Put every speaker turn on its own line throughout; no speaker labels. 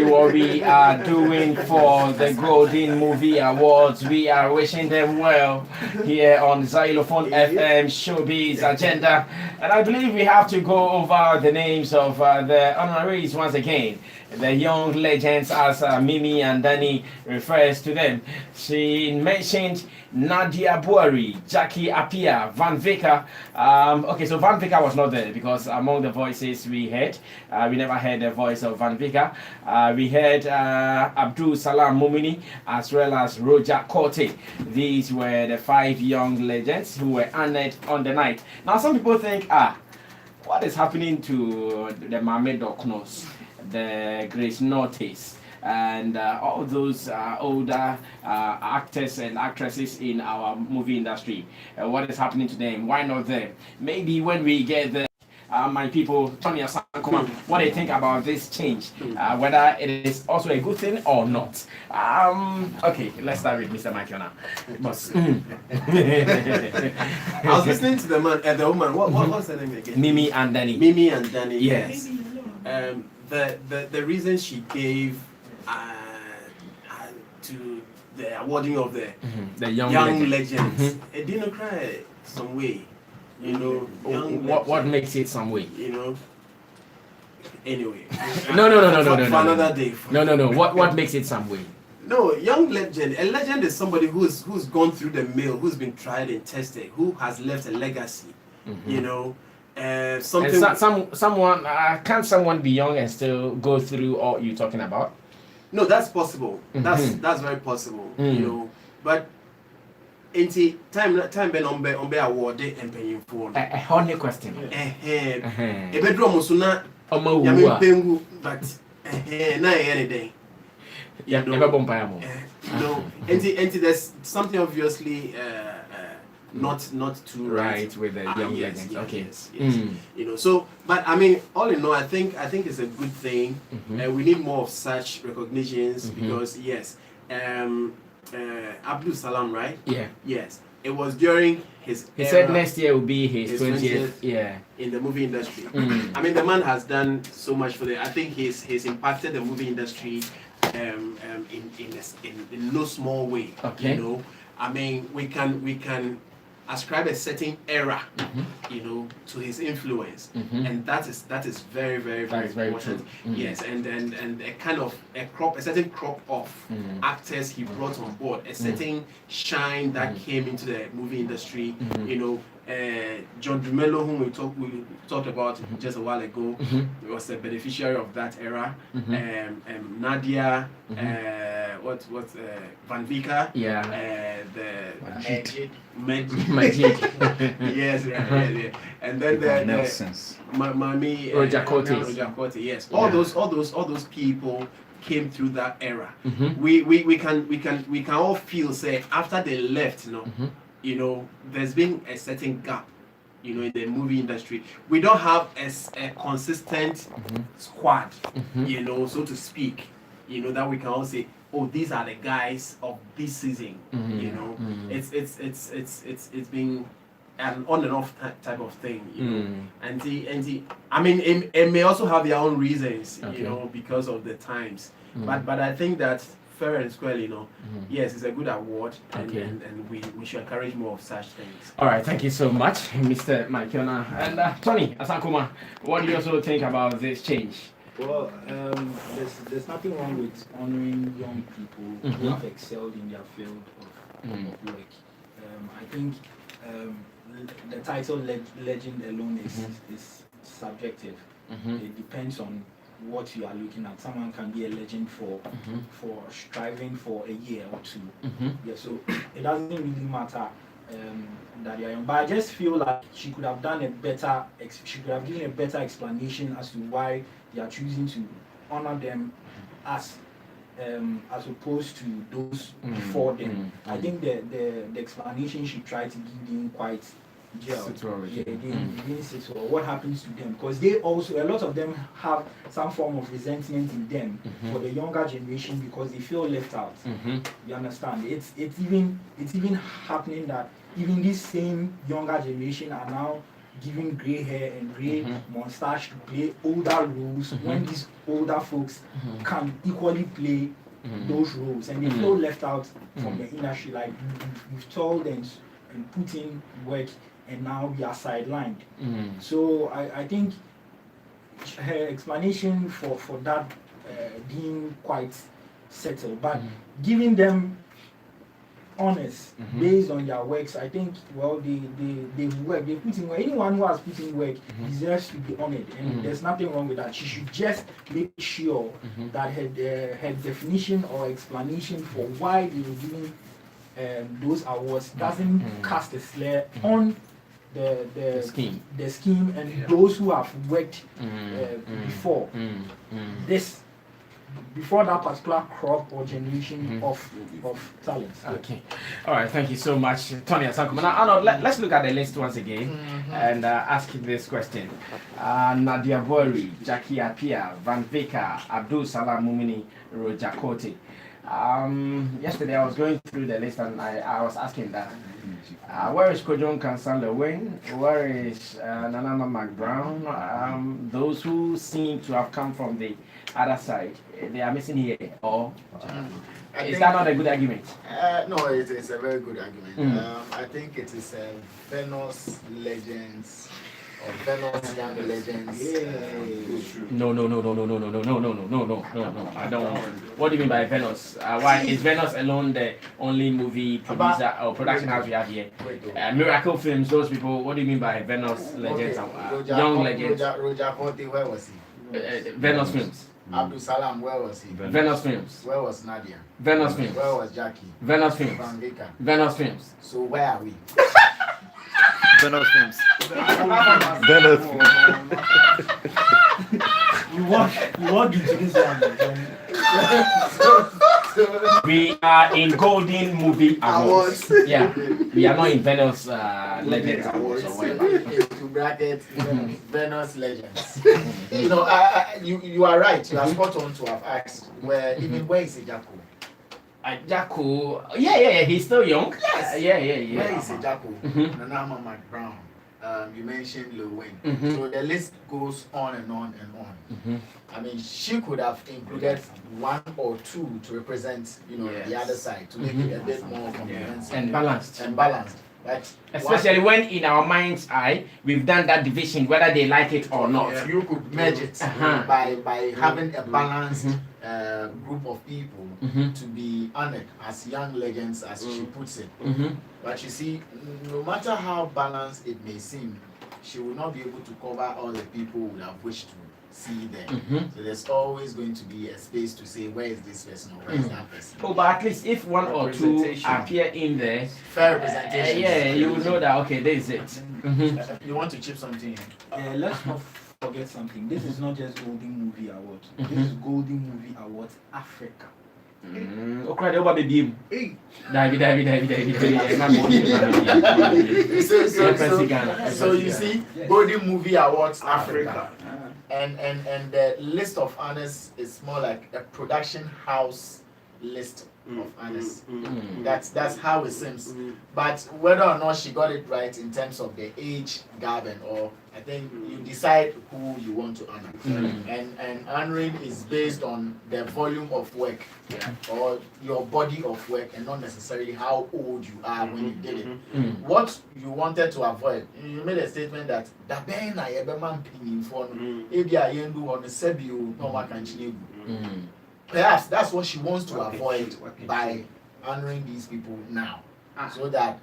What we are doing for the Golden Movie Awards. We are wishing them well here on Xylophone FM Showbiz Agenda. And I believe we have to go over the names of the honorees once again. The young legends, as Mimi and Danny refers to them. She mentioned Nadia Buari, Jackie Appiah, Van Vicker. Okay, so Van Vicker was not there because among the voices we heard, we never heard the voice of Van Vicker. We heard Abdul Salam Mumini as well as Roger Corte. These were the 5 young legends who were honored on the night. Now, some people think, what is happening to the Mame Doknos, the Grace Notice, and all those older actors and actresses in our movie industry? What is happening to them? Why not them? Maybe when we get there, my people, Tony Asankuma, what do you think about this change? Whether it is also a good thing or not? Okay, let's start with Mr. Michael now.
I was listening to the man, the woman. What's her name again?
Mimi and Danny.
Mimi and Danny.
Yes.
The reason she gave to the awarding of the
young
legends, it didn't cry some way. You know,
what makes it some way?
You know. Anyway.
No.
For another day.
No. What makes it some way?
No, young legend. A legend is somebody who's gone through the mill, who's been tried and tested, who has left a legacy. You know, something.
Someone can someone be young and still go through all you're talking about?
No, that's possible. That's very possible. You know, but. Enti time ben ombe awarded empanyimfo no
a honey question
bedroom so na yame pengu but na anything
yeah never bompa mo
no enti there's something obviously not too
right with the young legends.
Yes,
okay.
Yes. You know, so but I mean, all in all, I think it's a good thing. We need more of such recognitions because yes, Abdul Salam, right?
Yeah.
Yes. It was during his
He said next year will be his 20th year
in the movie industry. I mean, the man has done so much for I think he's impacted the movie industry in no small way.
Okay.
You know, I mean, we can ascribe a certain era, you know, to his influence, and that is very important. Yes, and a certain crop of actors he brought on board, a certain shine that came into the movie industry. You know, John Dumelo, whom we talked about just a while ago, was a beneficiary of that era. Nadia, Van Vicker, Majid. Yes, right. And then the Mami
Roger Corte.
Yes, all those people came through that era. We can all feel say after they left, you know, there's been a certain gap, you know, in the movie industry. We don't have a consistent squad, you know, so to speak, you know, that we can all say, oh, these are the guys of this season. You know, it's been an on and off type of thing, you know. And I mean, it may also have their own reasons, you know, because of the times. But I think that fair and square, you know, yes, it's a good award, and we should encourage more of such things.
All right, thank you so much, Mr. Maikiona. And Tony Asankuma, what do you also think about this change?
Well, there's nothing wrong with honoring young people who have excelled in their field of work. I think the title legend alone is subjective. It depends on what you are looking at. Someone can be a legend for striving for a year or two. Yeah, so it doesn't really matter that they are young. But I just feel like she could have done she could have given a better explanation as to why they are choosing to honor them as opposed to those before them. I think the explanation she tried to give didn't quite gel. Didn't sit well. What happens to them? Because they also, a lot of them have some form of resentment in them for the younger generation because they feel left out. You understand? It's even happening that even this same younger generation are now giving gray hair and gray mustache to play older roles when these older folks can equally play those roles, and they feel left out from the industry. Like we've told and put in work, and now we are sidelined. So I think her explanation for that being quite settled, but giving them honest based on their works, I think, well, they work, they put in work. Anyone who has put in work deserves to be honored, and there's nothing wrong with that. She should just make sure that her definition or explanation for why they were giving those awards doesn't cast a slur on the scheme and those who have worked before this, before that particular crop or generation of talents.
Okay. All right. Thank you so much, Tony Asankuma. Now, let's look at the list once again and ask this question. Nadia Bori, Jackie Apia, Van Vika, Abdul Salam Mumini, Rojakote. Yesterday I was going through the list and I was asking that where is Kojon Kansan Lewin? Where is Nanana McBrown? Those who seem to have come from the other side, they are missing here. Or is that not a good argument?
No, it's a very good argument. I think it is Venus legends or Venus young legends.
No. I don't. What do you mean by Venus? Why is Venus alone the only movie producer or production house we have here? Miracle Films, those people. What do you mean by Venus legends? Young legends.
Roger Forte, where was he?
Venus Films.
Abdul Salam, where was he?
Venus Films.
Where was Nadia?
Venus Films.
Where was Jackie?
Venus Films.
Van Vika.
Venus Films.
So where are we?
Venus Films. Venus.
You walk into this one.
We are in Golden Movie Awards. Yeah, we are not in Venus Legends Awards or whatever.
To bracket Venus legends. You are right. You are spot on to have asked where is Ejako?
Jacko, yeah, he's still young.
Yes.
Yeah.
Where is Ejako? Nanama McBrown. You mentioned Lil Wayne. So the list goes on and on and on. I mean, she could have included one or two to represent, the other side to make it a bit more comprehensive
and balanced.
But
especially when in our mind's eye we've done that division, whether they like it or not.
You could merge it by having a balanced group of people to be honored as young legends, as she puts it. But you see, no matter how balanced it may seem, she will not be able to cover all the people who would have wished to see them. So there's always going to be a space to say, where is this person or where is that person?
Oh, but at least if one or two appear in there,
fair representation.
Yeah, you will know that, okay, this is it.
You want to chip something in?
Let's not forget something. This is not just Golden Movie Awards. This is Golden Movie Awards Africa.
Okay, over baby.
So you see, Golden Movie Awards Africa. And the list of honors is more like a production house list of honors. That's how it seems. But whether or not she got it right in terms of the age gap or I think you decide who you want to honor. And honoring is based on the volume of work or your body of work and not necessarily how old you are when you did it. What you wanted to avoid, you made a statement that the ben I ever man pin for on the Sebio no perhaps that's what she wants to avoid by honoring these people now. So that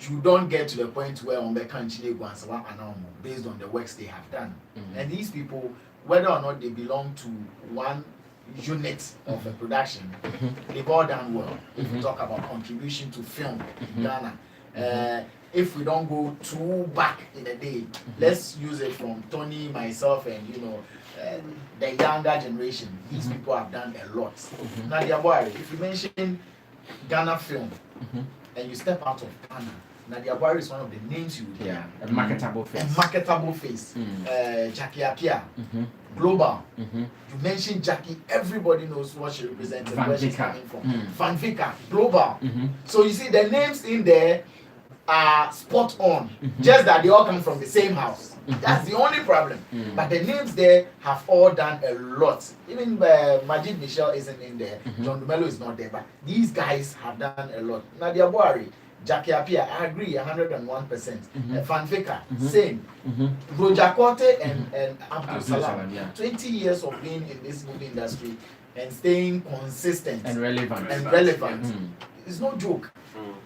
you don't get to the point where on based on the works they have done. And these people, whether or not they belong to one unit of a production, they've all done well. If we talk about contribution to film in Ghana, if we don't go too back in the day, let's use it from Tony, myself, and the younger generation. These people have done a lot. Now, dear boy, if you mention Ghana film and you step out of Ghana, Nadia Boy is one of the names you would hear.
A marketable face.
A marketable face. Jackie Apia, global. You mention Jackie, everybody knows what she represents and where she's coming from. Van Vika, global. So you see the names in there are spot on, just that they all come from the same house. That's the only problem. But the names there have all done a lot. Even Majid Michel isn't in there. John Dumelo is not there. But these guys have done a lot. Nadia Boari, Jackie Apia, I agree 101%. Fanfika, same. Roger Corte and Abdul Salam. 20 years of being in this movie industry and staying consistent
and relevant.
It's no joke.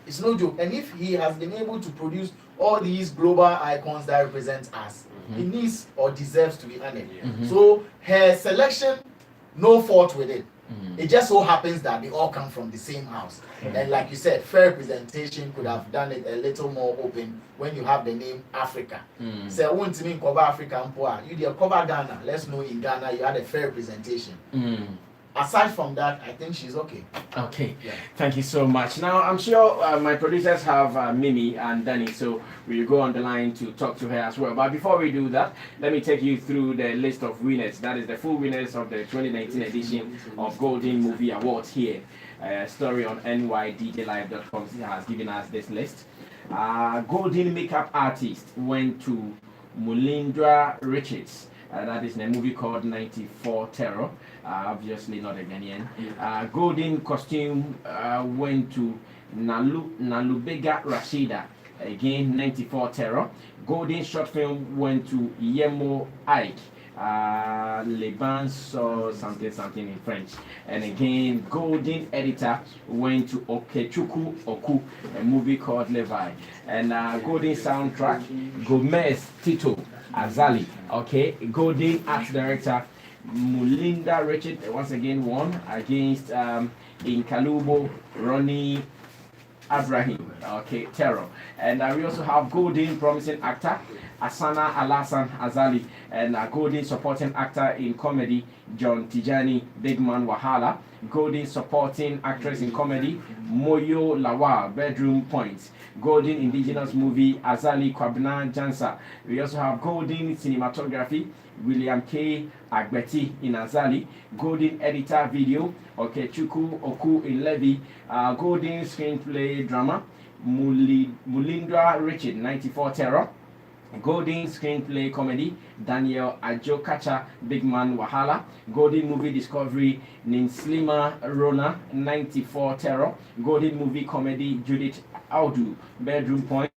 It's no joke. And if he has been able to produce all these global icons that represent us, he needs or deserves to be honored. So her selection, no fault with it. It just so happens that they all come from the same house. And like you said, fair representation could have done it a little more open when you have the name Africa. Say, I want to mean cover Africa, you did cover Ghana. Let's know in Ghana you had a fair representation. Aside from that, I think she's okay.
Okay, yeah. Thank you so much. Now, I'm sure my producers have Mimi and Danny, so we'll go on the line to talk to her as well. But before we do that, let me take you through the list of winners. That is the full winners of the 2019 edition of Golden Movie Awards here. Story on nydjlive.com has given us this list. Golden Makeup Artist went to Mulindra Richards. That is in a movie called 94 Terror. Obviously not a Ghanaian. Golden Costume went to Nalubega Rashida. Again, 94 Terror. Golden Short Film went to Yemo Ike. Lebans or something in French. And again, Golden Editor went to Okechuku Oku, a movie called Levi. And Golden Soundtrack, Gomez Tito Azali. Okay, Golden Art Director Mulinda Richard once again won against Inkalubo Ronnie Abraham. Okay, Terror. And we also have Golden Promising Actor Asana Alasan Azali, and Golden Supporting Actor in Comedy John Tijani Bigman Wahala. Golden Supporting Actress in Comedy Moyo Lawal Bedroom Points. Golden Indigenous Movie Azali Kwabna Jansa. We also have Golden Cinematography William K. Agbeti in Azali. Golden Editor Video Chuku Oku in Levy. Golden Screenplay Drama Mulindra Richard 94 Terror. Golden Screenplay Comedy Daniel Ajokacha Bigman Wahala. Golden Movie Discovery Ninslima Rona 94 Terror. Golden Movie Comedy Judith Audu Bedroom Point.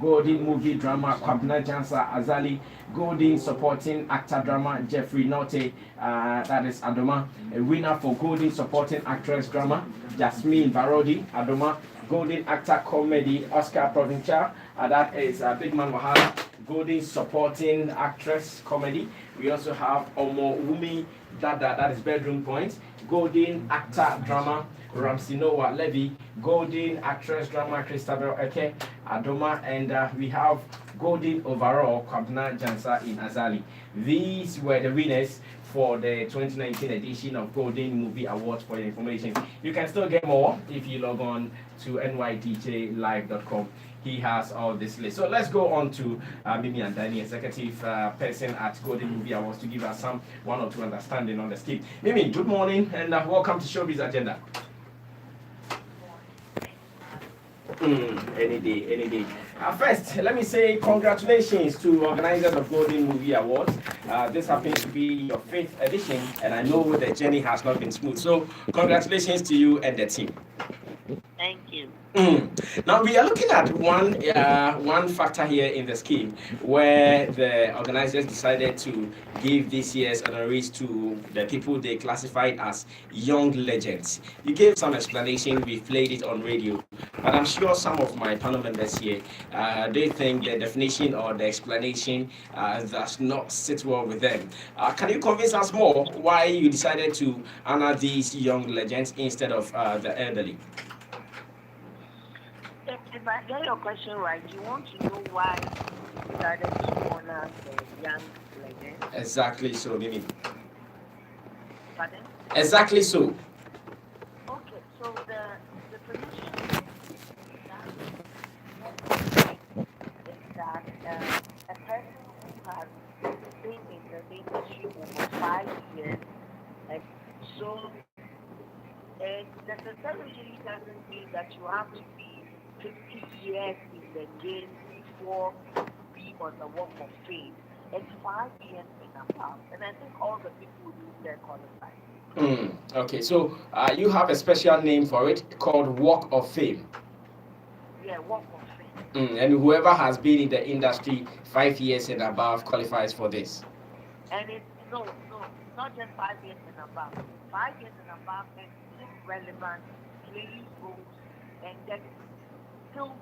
Golden Movie Drama Kwabna Jansa Azali. Golden Supporting Actor Drama Jeffrey Note, that is Adoma. A winner for Golden Supporting Actress Drama Jasmine Varodi Adoma. Golden Actor Comedy Oscar Provincial, that is Bigman Wahala. Golden Supporting Actress Comedy, we also have Omo Wumi Dada, that is Bedroom Point. Golden Actor Drama Ramsinoa Levy. Golden Actress Drama Christabel Eke Adoma. And we have Golden Overall Kwabna Jansa in Azali. These were the winners for the 2019 edition of Golden Movie Awards. For your information, you can still get more if you log on to nydjlive.com. He has all this list. So let's go on to Mimi and Danny, executive person at Golden Movie Awards, to give us some one or two understanding on the scheme. Mimi, good morning and welcome to Showbiz Agenda. Any day. First, let me say congratulations to organizers of Golden Movie Awards. This happens to be your 5th edition, and I know the journey has not been smooth. So, congratulations to you and the team.
Thank you.
Now we are looking at one factor here in the scheme, where the organizers decided to give this year's honorees to the people they classified as young legends. You gave some explanation, we played it on radio, but I'm sure some of my panel members here, they think the definition or the explanation does not sit well with them. Can you convince us more why you decided to honor these young legends instead of the elderly?
If I get your question right, you want to know why we decided to honor the young legends?
Exactly so, Mimi.
Pardon?
Exactly so.
Okay, so the position is that a person who has been in the industry over 5 years, like, so it necessarily doesn't mean that you have to be 50 years in the game before to be on the Walk of Fame. It's 5 years and above. And I think all the people who do there qualify.
Okay, so you have a special name for it called Walk of Fame.
Yeah, Walk of Fame.
And whoever has been in the industry 5 years and above qualifies for this.
And it's not just 5 years and above. 5 years and above and still relevant, playing roles, and then still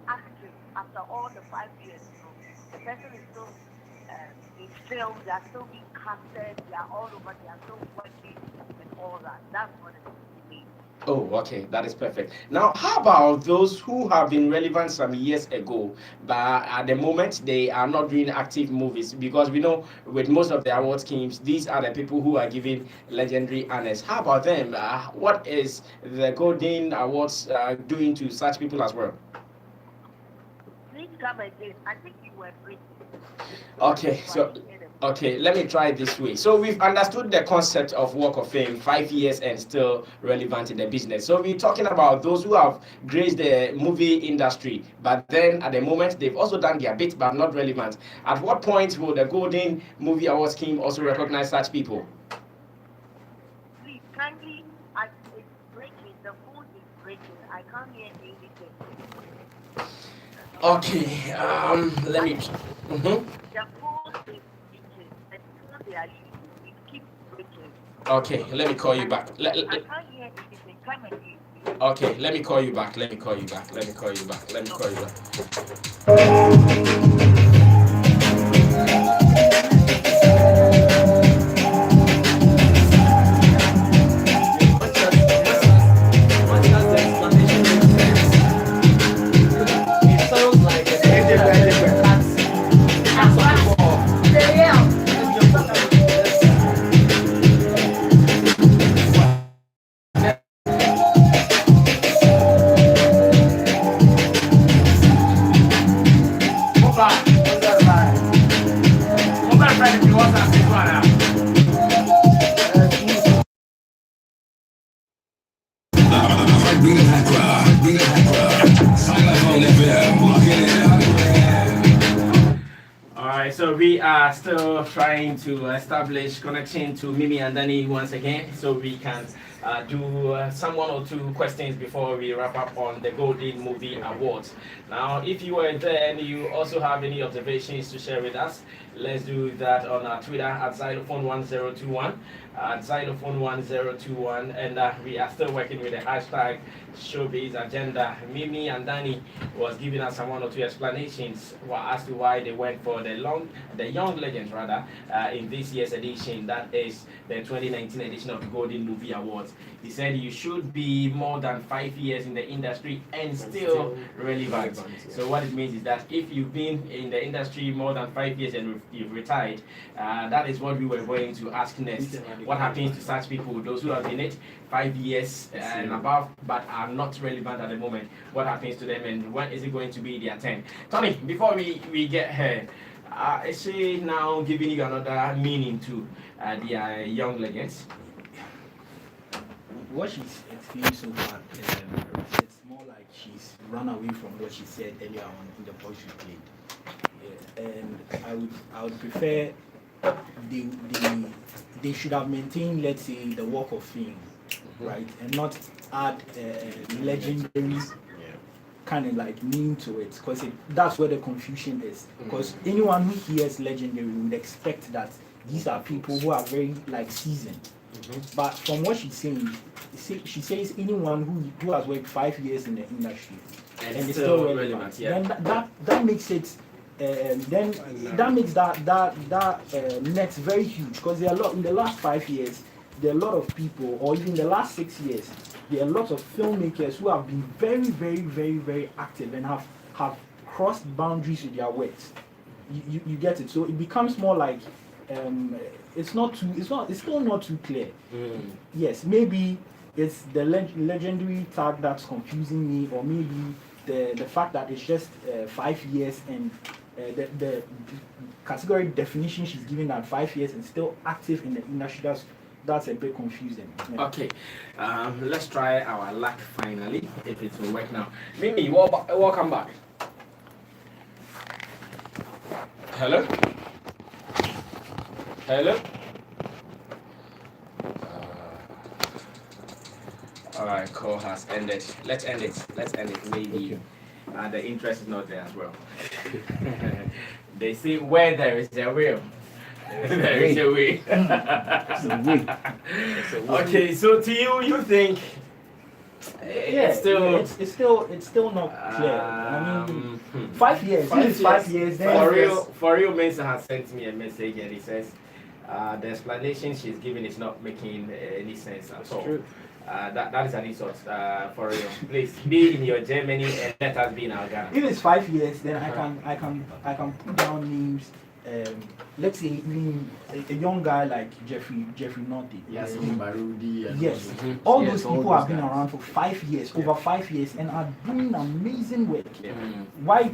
active after all the 5 years. The person is still in film, they are still being casted, they are all over, they are still working and all that. That's what it means.
Oh, okay, that is perfect. Now, how about those who have been relevant some years ago, but at the moment they are not doing active movies? Because we know with most of the award schemes, these are the people who are given legendary honors. How about them? What is the Golden Awards doing to such people as well?
Please come again. I think you were breaking.
Okay, let me try it this way. So we've understood the concept of Walk of Fame, 5 years and still relevant in the business. So we're talking about those who have graced the movie industry, but then at the moment they've also done their bit but not relevant. At what point will the Golden Movie Award scheme also recognize such people?
Please, kindly, it's breaking. The phone is breaking. I can't hear anything.
Okay, let me.
The phone is breaking. The phone they are using, it keeps breaking.
Okay, let me call you back.
I can't hear anything. Come again.
Okay, let me call you back. Let me call you back. Alright, so we are still trying to establish connection to Mimi and Danny once again, so we can do some 1 or 2 questions before we wrap up on the Golden Movie Awards. Now, if you were there and you also have any observations to share with us, let's do that on our Twitter at Xylophone1021, Xylophone1021, and we are still working with the hashtag Showbiz Agenda. Mimi and Danny was giving us some 1 or 2 explanations as to why they went for the young legends in this year's edition, that is the 2019 edition of the Golden Movie Awards. He said you should be more than 5 years in the industry and still relevant. Yeah. So what it means is that if you've been in the industry more than 5 years and you've retired, that is what we were going to ask next. What happens to such people, those who have been it 5 years and above but are not relevant at the moment? What happens to them, and when is it going to be their turn? Tony, before we get here, is she now giving you another meaning to the young legends?
What she's explained so far, it's more like she's run away from what she said earlier on in the voice she played. Yeah. And I would prefer they should have maintained, let's say, the Walk of Fame, right, and not add legendary kind of like meaning to it, because that's where the confusion is. Because anyone who hears legendary would expect that these are people who are very like seasoned. But from what she's saying, she says anyone who has worked 5 years in the industry and is still relevant, then that makes it then that makes that net very huge, because there are a lot in the last 5 years. There are a lot of people, or even the last 6 years, there are a lot of filmmakers who have been very, very, very, very active and have crossed boundaries with their works. You get it? So it becomes more like it's still not too clear. Yes, maybe it's the legendary tag that's confusing me, or maybe the fact that it's just 5 years and the category definition she's giving that 5 years and still active in the industry, that's a bit confusing. Yeah.
Okay, let's try our luck finally, if it will work now. Mimi, welcome back. Hello? Hello? Alright, call has ended. Let's end it. Maybe the interest is not there as well. They say where there is a will, there is a way. Okay, so to you think
It's still not clear. I mean, 5 years. This is 5 years.
For real, Mason has sent me a message and he says the explanation she's giving is not making any sense at all.
True.
That is an insult. For real, please be in your Germany and let us be in our Ghana.
If it's 5 years, then I can put down names. Let's say a young guy like Jeffrey Naughty.
Yes, Barudi.
Yes, all
Yes,
those
all
people
those
have been
guys.
around for 5 years, over 5 years, and are doing amazing work.
Yeah.
Why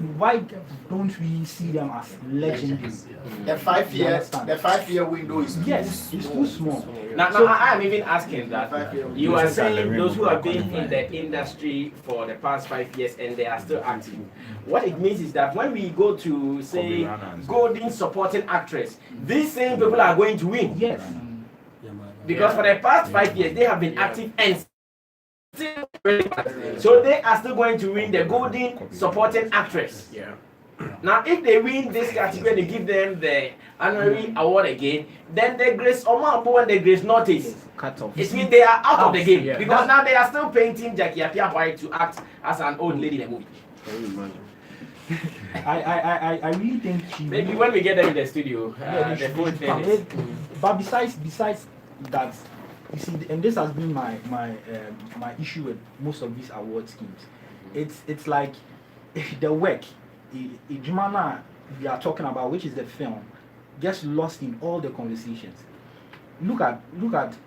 don't we see them as legendary?
The 5
You
year,
understand?
the 5 year window is
Yes, it's too small.
Now I am even asking that.
5 year
You
window.
are saying those who have been in the industry for the past 5 years and they are still active. What it means is that when we go to say Golden Supporting Actress, these same people are going to win.
Yes.
Because for the past 5 years they have been active and still relevant. So they are still going to win the Golden Supporting Actress.
Yeah.
Now, if they win this category and give them the honorary award again, then the Grace Omabo and the Grace Notice,
Cut off.
it means they are out of the game.
Yeah.
Because now they are still painting Jackie Appiah White to act as an old lady in the movie.
Can you imagine?
I really think she.
Maybe when we get them in the studio,
Yeah,
the
they
whole
should
thing
come.
is.
But besides that, you see, and this has been my issue with most of these award schemes. It's like the work, Ijimana we are talking about, which is the film, gets lost in all the conversations. Look at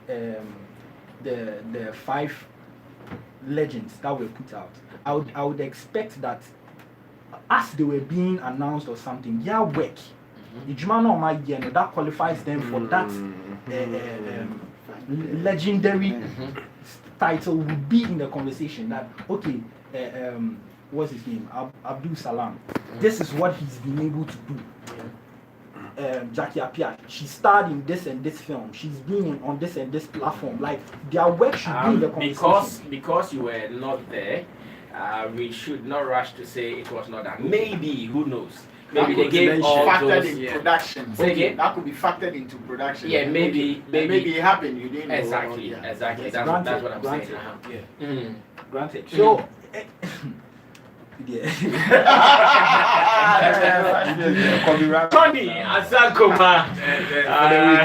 the 5 legends that were put out. I would expect that as they were being announced or something, their work, that qualifies them for that legendary title would be in the conversation. That okay, what's his name? Abdul Salam. This is what he's been able to do. Jackie Appiah, she starred in this and this film. She's been on this and this platform. Like their work should be in the conversation.
Because you were not there, we should not rush to say it was not that. Maybe, who knows? Maybe they gave all
factored
those.
in production.
Say again?
That could be factored into production.
Yeah, maybe
it happened. You didn't know.
exactly,
Yeah.
exactly.
Yes,
That's what I'm
granted.
saying. Uh-huh.
Yeah. Granted.
Mm.
So, yeah.
Tony Asakoma,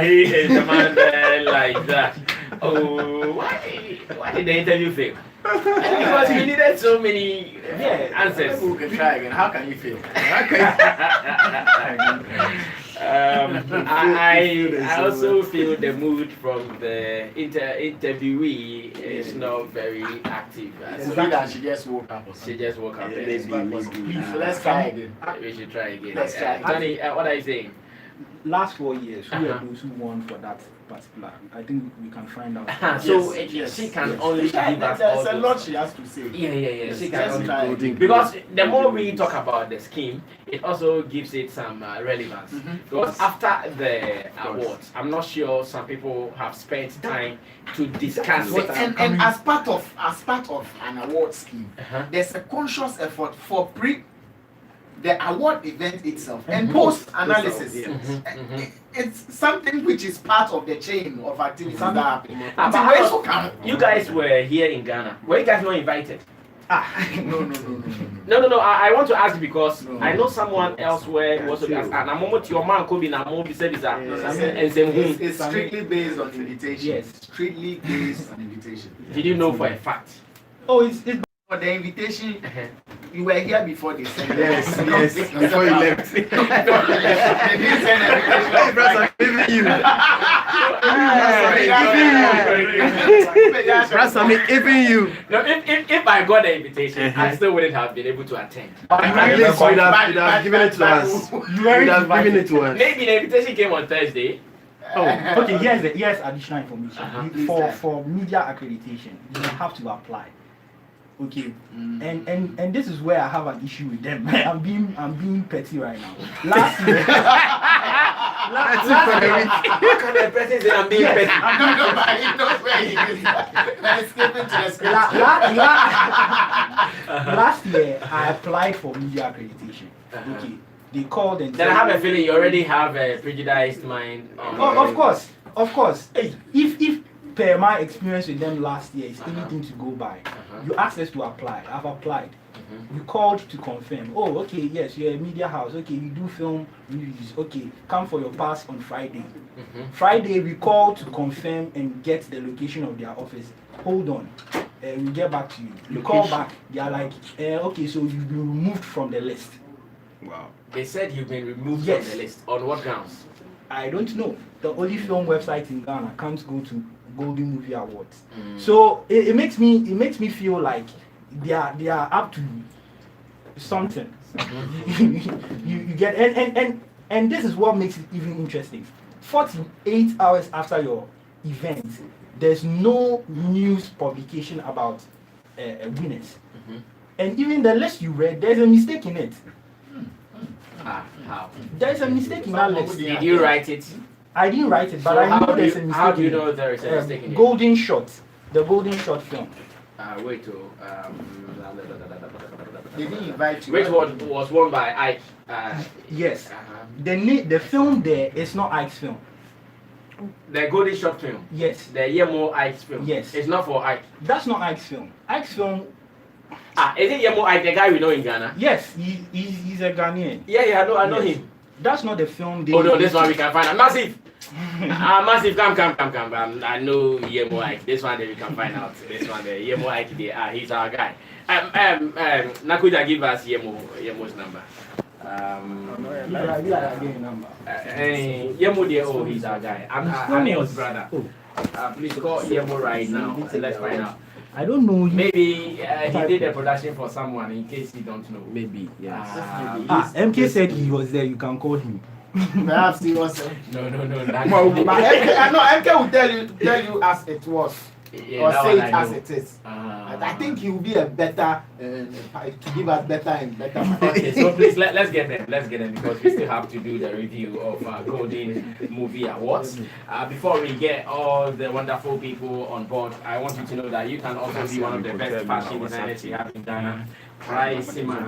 he is a man like that. Oh, why did the interview fail? Because we needed so many answers.
Who can try again? How can you feel?
I also feel the mood from the interviewee is not very active.
It's not that she just woke up or
She
something.
just woke up.
Yeah,
Yes.
Please, let's try again.
We should try again.
Let's try.
Tony, what are you saying?
Last 4 years, who are those who won for that particular? I think we can find out.
So
Yes,
she can
yes.
only give us all
There's a
those.
lot she has to say.
Yeah. She can
Just
only
try.
Golden
because the more we talk about the scheme, it also gives it some relevance. Because after the awards, I'm not sure some people have spent time to discuss
what
it.
And as part of an award scheme, there's a conscious effort for the award event itself and post analysis. It's something which is part of the chain of activities that happen.
You guys were here in Ghana. Were you guys not invited?
No.
I want to ask because
No.
I know someone elsewhere was and a moment your man could be na mo bisa and
It's strictly based on invitation.
Yes.
Strictly based on invitation.
Did you know for a fact?
Oh, it's
For the invitation, you were here before they sent it.
Yes, before you left.
They didn't send an invitation.
Brother, even you. Even you.
No, if I got the invitation, I still wouldn't have been able to attend.
At least you'd have given it to us. You'd have given it to us.
Maybe the invitation came on Thursday.
Oh, okay. Here's additional information. For media accreditation, you have to apply. Okay, and this is where I have an issue with them. I'm being petty right now. Last year,
How can a person say I'm being petty?
Last year I applied for media accreditation. Okay, they called and
Then I have a feeling you already have a prejudiced mind.
Of course. Hey, if per my experience with them last year is anything to go by, you asked us to apply. I've applied. You called to confirm. Oh, okay, yes, you're a media house. Okay, you do film reviews. Okay, come for your pass on Friday. Friday, we called to confirm and get the location of their office. Hold on, we'll get back to you. You call back, they are like, okay, so you've been removed from the list.
Wow. They said you've been removed
Yes.
from the list. On what grounds?
I don't know. The only film website in Ghana can't go to Golden Movie Awards. So it makes me feel like they are up to something. you get and this is what makes it even interesting. 48 hours after your event, there's no news publication about winners. And even the list you read, there's a mistake in it.
How?
There's a mistake in that list.
Did you write it?
I didn't write it, but
So
I know there's a mistake.
How do you
in it.
know there is a mistake in it?
Golden Shot, the Golden Shot film.
Wait.
They didn't invite you.
Which one was won by Ike?
Yes. The film there is not Ike's film.
The Golden Shot film.
Yes.
The Yemo Ike's film.
Yes.
It's not for Ike.
That's not Ike's film. Ike's film.
Is it Yemo Ike, the guy we know in Ghana?
Yes, he's a Ghanaian.
Yeah, I know
Yes.
him.
That's not the film.
Oh no, this one we can find out. Massive. Massive, come. I know Yemo Ike. This one that we can find out. This one, the Yemo Ike, he's our guy. Nakuja, give us Yemo's number. Yemo there, oh, he's our guy. I'm his brother. Please call Yemo right now. Let's find out.
I don't know.
Maybe he did the production for someone in case you don't know.
Maybe, yes.
MK said he was there. You can call him.
Perhaps he was.
No.
Well, but MK will tell you as it was.
Yeah,
Or say it
I
as
know.
it is. I think he will be a better to give us better and better.
Okay, so please let's get them because we still have to do the review of Golden Movie Awards. Before we get all the wonderful people on board, I want you to know that you can also be one of the best fashion designers we have in Ghana. Try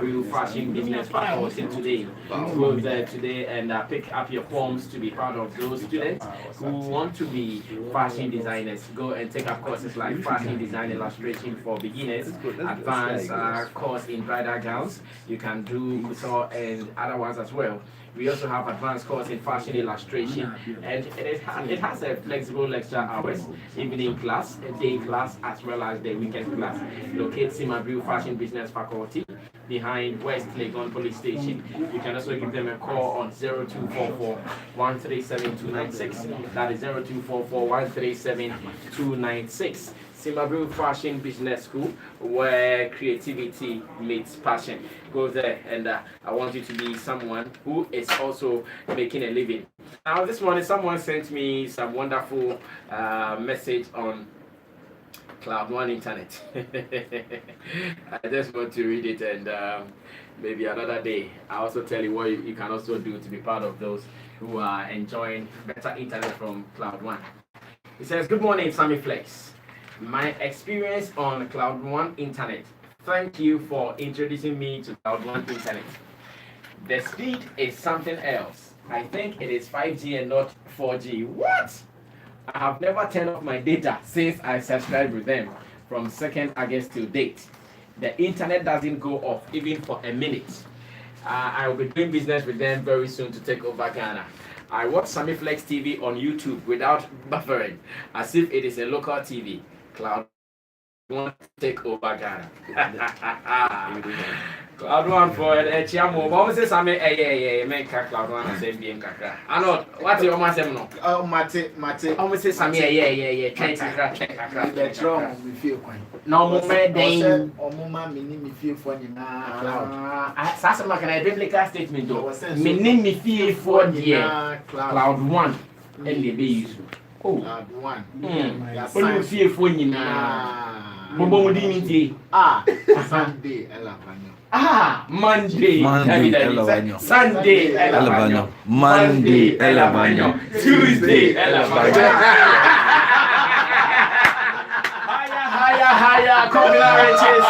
Real Fashion Business Faculty today. Go there today and pick up your forms to be part of those students who want to be fashion designers. Go and take up courses like fashion design illustration for beginners, advanced course in bridal gowns. You can do couture and other ones as well. We also have advanced course in fashion illustration, and it has a flexible lecture hours, evening class, a day class, as well as the weekend class. Locate Real Fashion Business Faculty behind West Legon Police Station. You can also give them a call on 0244 137 296. That is 0244 137 296. Real Fashion Business School, where creativity meets passion. Go there, and I want you to be someone who is also making a living. Now, this morning, someone sent me some wonderful message on Cloud1 Internet. I just want to read it, and maybe another day I'll also tell you what you can also do to be part of those who are enjoying better internet from Cloud1. It says, "Good morning, Sammy Flex. My experience on Cloud1 Internet. Thank you for introducing me to Cloud1 Internet. The speed is something else. I think it is 5G and not 4G. What? I have never turned off my data since I subscribed with them from 2nd August to date. The internet doesn't go off even for a minute. I will be doing business with them very soon to take over Ghana. I watch Sammy Flex TV on YouTube without buffering, as if it is a local TV. Cloud1 take over Ghana." Cloud1 for a chiamo. What was this? I mean, make Cloud1 and say being Kaka. I know what you want to say. No,
Oh, Mate.
almost say Sammy. Yeah. Check.
That's wrong. We feel fine.
No more than.
Omuma me feel funny now.
Sasa makana biblical statement though. Me name me feel for the Cloud1. and they be used. Oh,
one.
When you fear for you
Sunday, Elabanyo.
Monday,
Elabanyo.
Sunday,
Elabanyo. Monday, Elabanyo.
Tuesday, Elabanyo. Higher, congratulations.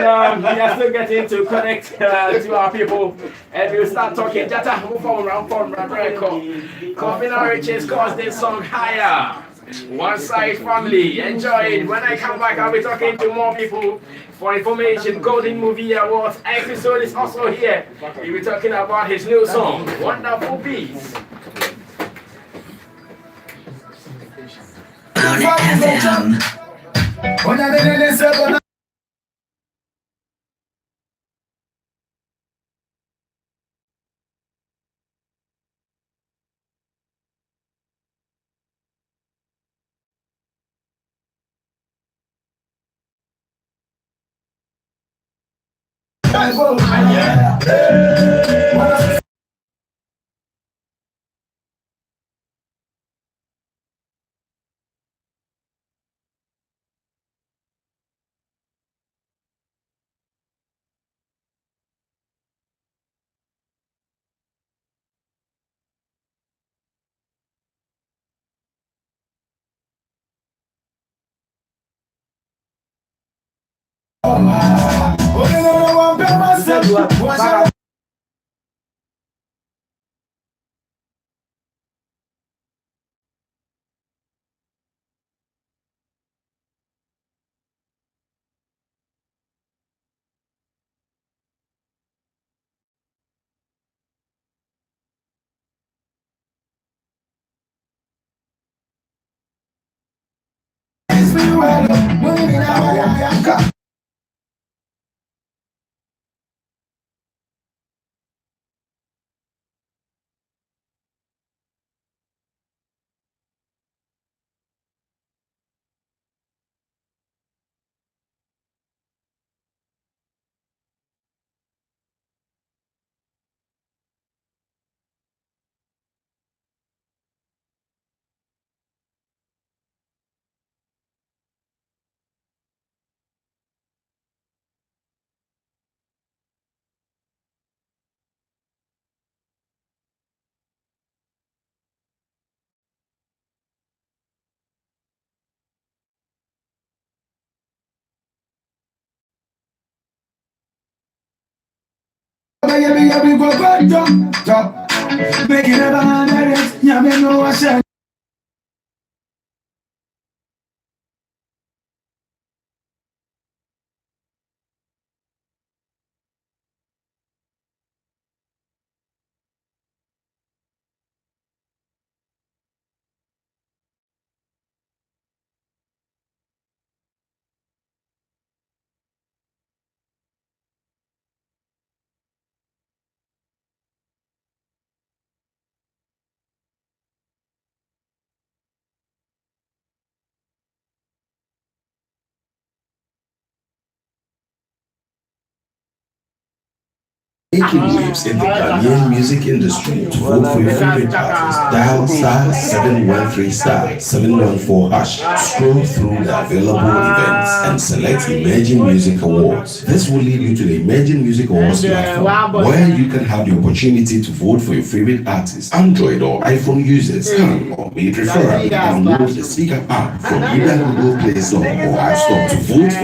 And we are still getting to connect to our people. And we'll start talking. Jata, move on around, record. Combination riches cause this song higher. One Side Family, enjoy it. When I come back, I'll be talking to more people. For information, Golden Movie Awards episode is also here. We'll be talking about his new song, Wonderful Peace.
Making waves in the Ghanaian music industry. To vote for your favorite artist, dial *713*714#. Scroll through the available events and select Emerging Music Awards. This will lead you to the Emerging Music Awards platform, where you can have the opportunity to vote for your favorite artist. Android or iPhone users can, or may preferably, download the Speaker app from either Google Play Store or App Store to vote for